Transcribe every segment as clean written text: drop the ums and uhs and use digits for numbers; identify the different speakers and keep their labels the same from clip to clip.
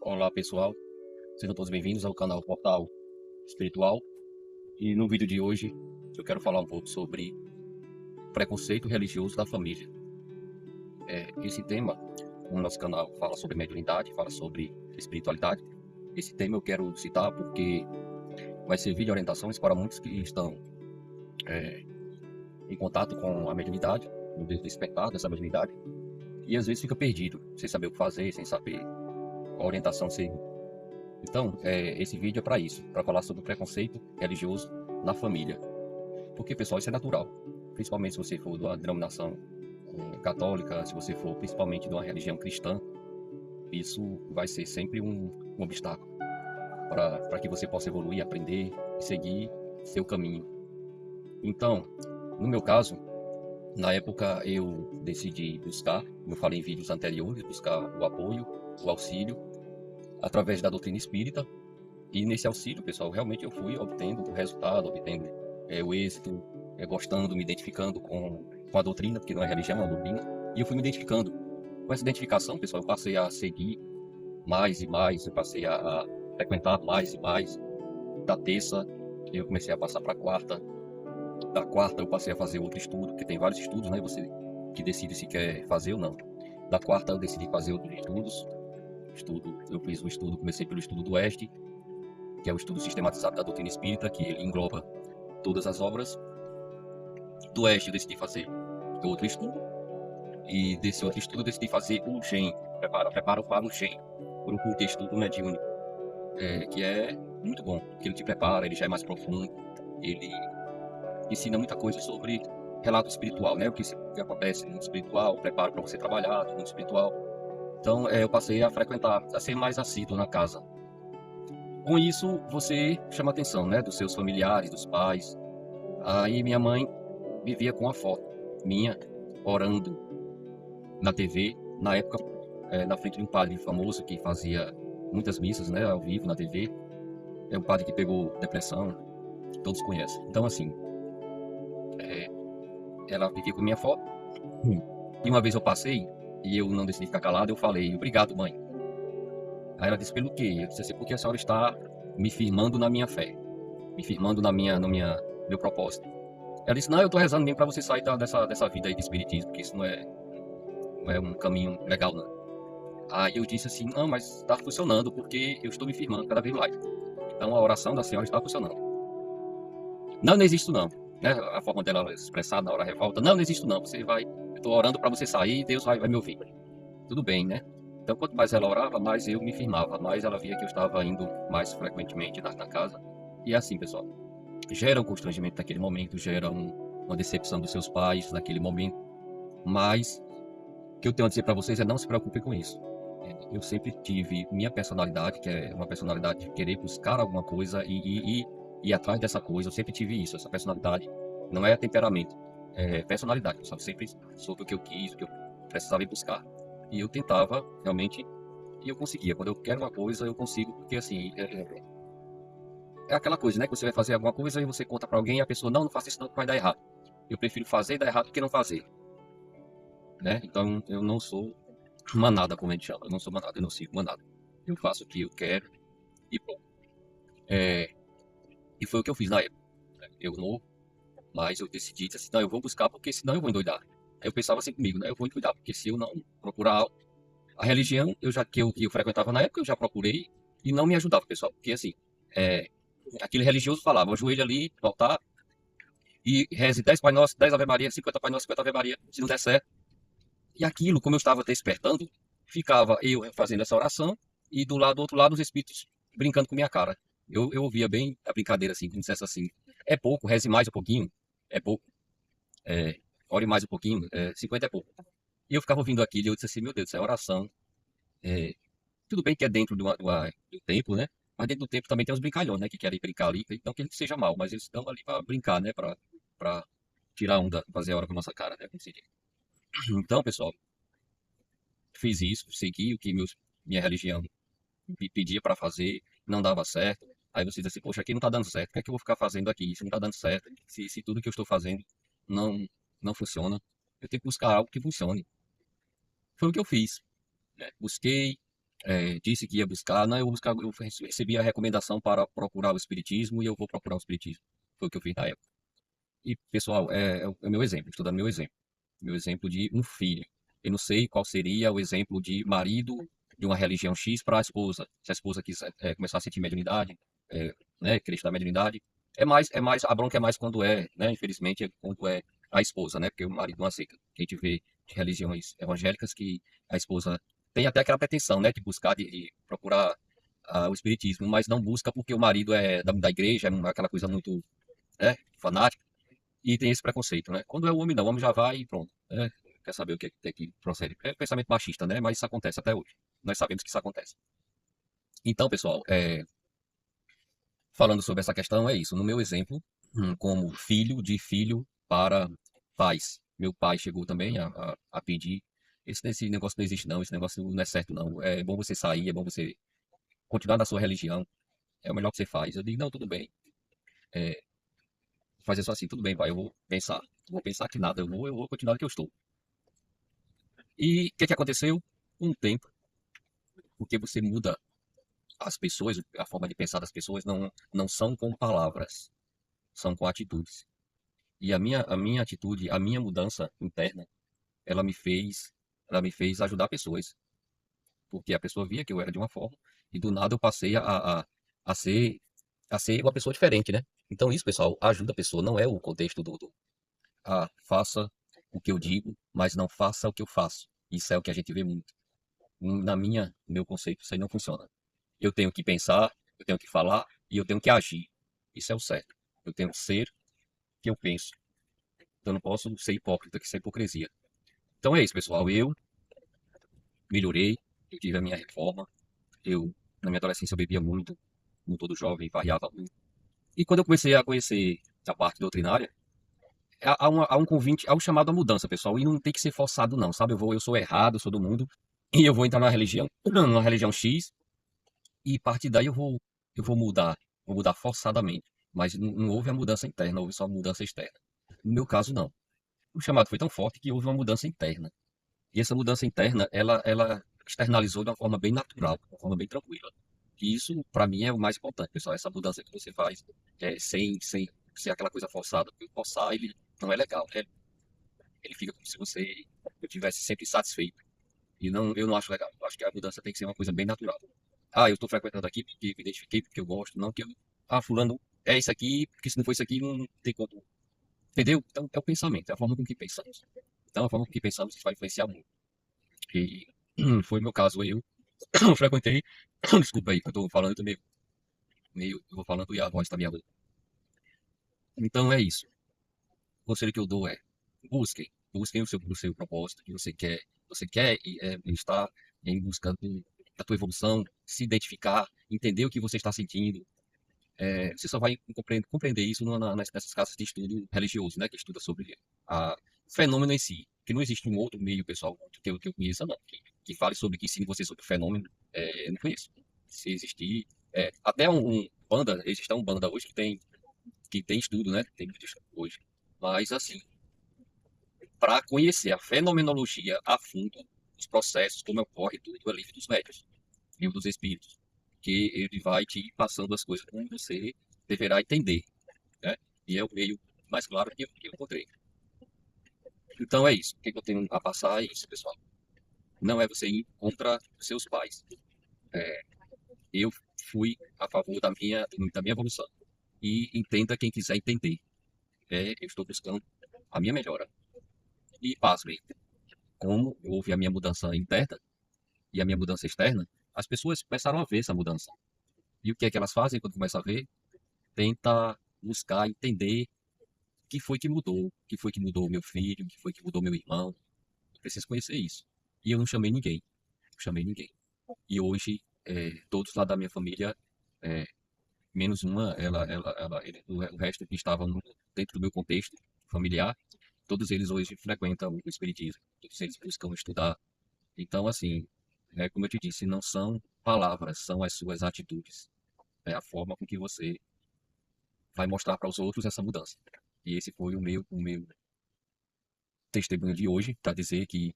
Speaker 1: Olá pessoal, sejam todos bem-vindos ao canal Portal Espiritual. E no vídeo de hoje eu quero falar um pouco sobre preconceito religioso da família. Esse tema, o nosso canal fala sobre mediunidade, fala sobre espiritualidade. Esse tema eu quero citar porque vai servir de orientações para muitos que estão em contato com a mediunidade, no despertar dessa mediunidade, e às vezes fica perdido, sem saber o que fazer, sem saber qual orientação seguir. Então, esse vídeo é para isso, para falar sobre o preconceito religioso na família. Porque, pessoal, isso é natural. Principalmente se você for de uma denominação católica, se você for principalmente de uma religião cristã, isso vai ser sempre um obstáculo para que você possa evoluir, aprender e seguir seu caminho. Então, no meu caso, na época eu decidi buscar, como eu falei em vídeos anteriores, buscar o apoio, o auxílio, através da doutrina espírita. E nesse auxílio, pessoal, realmente eu fui obtendo o resultado, obtendo o êxito, gostando, me identificando com a doutrina, porque não é religião, é uma doutrina. E eu fui me identificando. Com essa identificação, pessoal, eu passei a seguir mais e mais, eu passei a frequentar mais e mais. Da terça, eu comecei a passar para a quarta. Da quarta, eu passei a fazer outro estudo, porque tem vários estudos, né? Você que decide se quer fazer ou não. Da quarta, eu decidi fazer outros estudos. Eu fiz um estudo, comecei pelo estudo do Oeste, que é o estudo sistematizado da doutrina espírita, que ele engloba todas as obras. Do Oeste eu decidi fazer outro estudo, e desse outro estudo eu decidi fazer o GEM, preparo para o GEM, Grupo de Estudo Mediúnico, que é muito bom, que ele te prepara, ele já é mais profundo, ele ensina muita coisa sobre relato espiritual, né? O que acontece no mundo espiritual, preparo para você trabalhar no mundo espiritual. Então eu passei a frequentar, a ser mais assíduo na casa. Com isso, você chama a atenção, né, dos seus familiares, dos pais. Aí minha mãe vivia com a foto minha orando na TV, na época, na frente de um padre famoso que fazia muitas missas, né, ao vivo na TV. É um padre que pegou depressão, todos conhecem. Então, assim, ela vivia com minha foto. E uma vez eu passei e eu não decidi ficar calado, eu falei, obrigado, mãe. Aí ela disse, pelo quê? Eu disse assim, porque a senhora está me firmando na minha fé, me firmando no meu propósito. Ela disse, não, eu estou rezando mesmo para você sair dessa vida aí de espiritismo, porque isso não é um caminho legal, não. Aí eu disse assim, não, mas está funcionando, porque eu estou me firmando cada vez mais. Então a oração da senhora está funcionando. Não, não existe não. Né? A forma dela expressar na hora da revolta, não, não existe não. Eu estou orando para você sair, Deus vai me ouvir. Tudo bem, né? Então quanto mais ela orava, mais eu me firmava, mais ela via que eu estava indo mais frequentemente na casa. E é assim, pessoal, gera um constrangimento naquele momento, gera uma decepção dos seus pais naquele momento, mas o que eu tenho a dizer para vocês é não se preocupem com isso. Eu sempre tive minha personalidade, que é uma personalidade de querer buscar alguma coisa e ir atrás dessa coisa. Eu sempre tive isso, essa personalidade. Não é temperamento, é personalidade. Eu sempre soube o que eu quis, o que eu precisava ir buscar. E eu tentava, realmente, e eu conseguia. Quando eu quero uma coisa, eu consigo, porque assim, é aquela coisa, né? Que você vai fazer alguma coisa e você conta para alguém e a pessoa, não, não faça isso não, que vai dar errado. Eu prefiro fazer e dar errado do que não fazer, né? Então, eu não sou manada, como a gente chama. Eu não sou manada, eu não sigo manada. Eu faço o que eu quero e pronto. E foi o que eu fiz na época. Eu não, mas eu decidi, disse assim, não, eu vou buscar porque senão eu vou endoidar. Aí eu pensava assim comigo, né? Eu vou endoidar, porque se eu não procurar algo, a religião, que eu frequentava na época, eu já procurei e não me ajudava, pessoal. Porque assim, é, aquele religioso falava, ajoelha ali, voltar e reze 10 Pai Nosso, 10 Ave Maria, 50 Pai Nosso, 50 Ave Maria, se não der certo. E aquilo, como eu estava despertando, ficava eu fazendo essa oração e do outro lado, os espíritos brincando com minha cara. Eu ouvia bem a brincadeira assim, como se dissesse assim: é pouco, reze mais um pouquinho, é pouco, ore mais um pouquinho, 50 é pouco. E eu ficava ouvindo aquilo e eu disse assim: meu Deus, isso é oração. É, tudo bem que é dentro do tempo, né? Mas dentro do tempo também tem os brincalhões, né? Que querem brincar ali, não que ele seja mal, mas eles estão ali para brincar, né? Para tirar onda, fazer a hora com a nossa cara, né? Como se diz. Então, pessoal, fiz isso, segui o que minha religião me pedia para fazer, não dava certo. Aí você diz assim, poxa, aqui não está dando certo, o que é que eu vou ficar fazendo aqui? Isso não está dando certo. Se tudo que eu estou fazendo não, não funciona, eu tenho que buscar algo que funcione. Foi o que eu fiz, né? Busquei, disse que ia buscar, não, eu vou buscar, eu recebi a recomendação para procurar o espiritismo e eu vou procurar o espiritismo. Foi o que eu fiz na época. E, pessoal, é o meu exemplo, estou dando meu exemplo. Meu exemplo de um filho. Eu não sei qual seria o exemplo de marido de uma religião X para a esposa. Se a esposa quiser começar a sentir mediunidade, né, querer estudar mediunidade, a bronca é mais quando né, infelizmente, é quando é a esposa, né, porque o marido não aceita. Que a gente vê de religiões evangélicas que a esposa tem até aquela pretensão, né, de buscar, de procurar o espiritismo, mas não busca porque o marido é da igreja, é aquela coisa muito, né, fanática, e tem esse preconceito, né? Quando é o homem, não, o homem já vai e pronto, né? Quer saber o que é que procede. É pensamento machista, né? Mas isso acontece até hoje. Nós sabemos que isso acontece. Então, pessoal, falando sobre essa questão, é isso. No meu exemplo, como filho de filho para pais. Meu pai chegou também a pedir. Esse negócio não existe, não. Esse negócio não é certo, não. É bom você sair, é bom você continuar na sua religião. É o melhor que você faz. Eu digo, não, tudo bem. É, fazer só assim, tudo bem, pai. Eu vou pensar. Vou pensar que nada, eu vou continuar do que eu estou. E o que aconteceu? Com o tempo, porque você muda as pessoas, a forma de pensar das pessoas não são com palavras, são com atitudes. E a minha atitude, a minha mudança interna, ela me fez, ela me fez ajudar pessoas, porque a pessoa via que eu era de uma forma e do nada eu passei a ser a ser uma pessoa diferente, né? Então isso, pessoal, ajuda a pessoa, não é o contexto faça o que eu digo, mas não faça o que eu faço. Isso é o que a gente vê muito. No meu conceito, isso aí não funciona. Eu tenho que pensar, eu tenho que falar e eu tenho que agir. Isso é o certo. Eu tenho que ser o que eu penso. Então, eu não posso ser hipócrita, que isso é hipocrisia. Então é isso, pessoal. Eu melhorei, eu tive a minha reforma. Na minha adolescência, eu bebia muito, como todo jovem, variava muito. E quando eu comecei a conhecer a parte doutrinária, há um convite, há um chamado à mudança, pessoal. E não tem que ser forçado, não, sabe? Eu sou errado, eu sou do mundo, e eu vou entrar numa religião X, e a partir daí eu vou mudar forçadamente. Mas não houve a mudança interna, houve só a mudança externa. No meu caso, não. O chamado foi tão forte que houve uma mudança interna. E essa mudança interna, ela externalizou de uma forma bem natural, de uma forma bem tranquila. E isso, para mim, é o mais importante, pessoal. Essa mudança que você faz sem ser aquela coisa forçada. Porque forçar, ele não é legal, né? Ele fica como se você estivesse sempre satisfeito. E não, eu não acho legal. Eu acho que a mudança tem que ser uma coisa bem natural. Ah, eu estou frequentando aqui porque me identifiquei, porque eu gosto, não que eu. Ah, fulano é isso aqui, porque se não for isso aqui, não tem como. Entendeu? Então é o pensamento, é a forma com que pensamos. Então a forma com que pensamos vai influenciar muito. E foi o meu caso, eu frequentei. Desculpa aí, que eu estou falando, eu tô eu vou falando e a voz está minha. Então é isso. O conselho que eu dou é: busquem o seu propósito que você quer estar em busca da tua evolução, se identificar, entender o que você está sentindo. Você só vai compreender isso nessas casas de estudo religioso, né, que estuda sobre o fenômeno em si, que não existe um outro meio, pessoal, que eu conheça, não, que fale sobre, que ensine você sobre o fenômeno, eu não conheço. Se existir, até existe um banda hoje que tem estudo, né, tem muito estudo hoje, mas assim, para conhecer a fenomenologia a fundo, os processos, como ocorre tudo, é livro dos médios, livro dos espíritos, que ele vai te passando as coisas como você deverá entender, né? E é o meio mais claro que eu encontrei. Então é isso. O que eu tenho a passar é isso, pessoal. Não é você ir contra os seus pais. É, eu fui a favor da minha evolução. E entenda quem quiser entender. Eu estou buscando a minha melhora. E pasmem, como houve a minha mudança interna e a minha mudança externa, as pessoas começaram a ver essa mudança. E o que é que elas fazem quando começam a ver? Tenta buscar entender o que foi que mudou, o que foi que mudou o meu filho, o que foi que mudou meu irmão. Eu preciso conhecer isso. E eu não chamei ninguém, não chamei ninguém. E hoje, todos lá da minha família, é, menos uma, o resto que estava dentro do meu contexto familiar, todos eles hoje frequentam o Espiritismo, todos eles buscam estudar. Então, assim, como eu te disse, não são palavras, são as suas atitudes. É a forma com que você vai mostrar para os outros essa mudança. E esse foi o meu testemunho de hoje para dizer que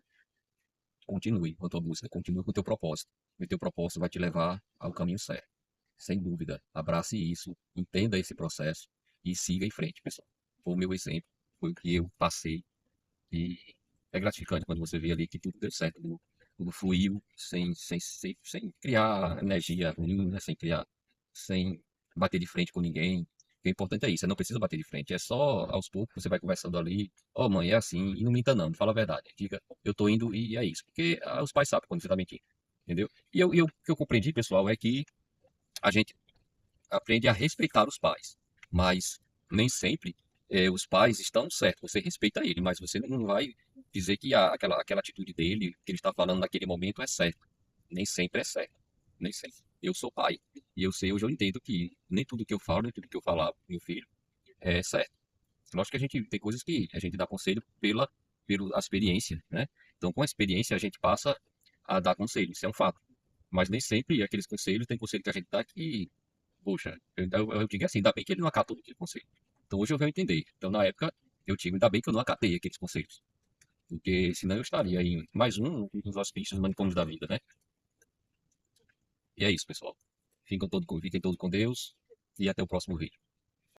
Speaker 1: continue com a tua música, continue com o teu propósito. o teu propósito vai te levar ao caminho certo. Sem dúvida, abrace isso, entenda esse processo e siga em frente, pessoal. Foi o meu exemplo, foi o que eu passei e é gratificante quando você vê ali que tudo deu certo, tudo fluiu sem criar energia ruim, né? Sem bater de frente com ninguém. O importante é isso, você não precisa bater de frente, é só aos poucos você vai conversando ali, ó mãe, é assim, e não minta não, fala a verdade, diga, eu tô indo e é isso, porque os pais sabem quando você tá mentindo, entendeu? E o que eu compreendi, pessoal, é que a gente aprende a respeitar os pais, mas nem sempre os pais estão certos. Você respeita ele, mas você não vai dizer que aquela atitude dele, que ele está falando naquele momento, é certo. Nem sempre é certo. Nem sempre. Eu sou pai e eu sei, hoje eu entendo que nem tudo que eu falo, nem tudo que eu falar pro meu filho é certo. Lógico que a gente tem coisas que a gente dá conselho pela experiência, né? Então, com a experiência, a gente passa a dar conselho, isso é um fato. Mas nem sempre aqueles conselhos, tem conselho que a gente dá que poxa, eu digo assim, ainda bem que ele não acatou aquele conselho. Então hoje eu venho entender. Então na época eu digo, ainda bem que eu não acatei aqueles conselhos. Porque senão eu estaria em mais um dos hospícios manicômios da vida, né? E é isso, pessoal. Fiquem todos com Deus e até o próximo vídeo.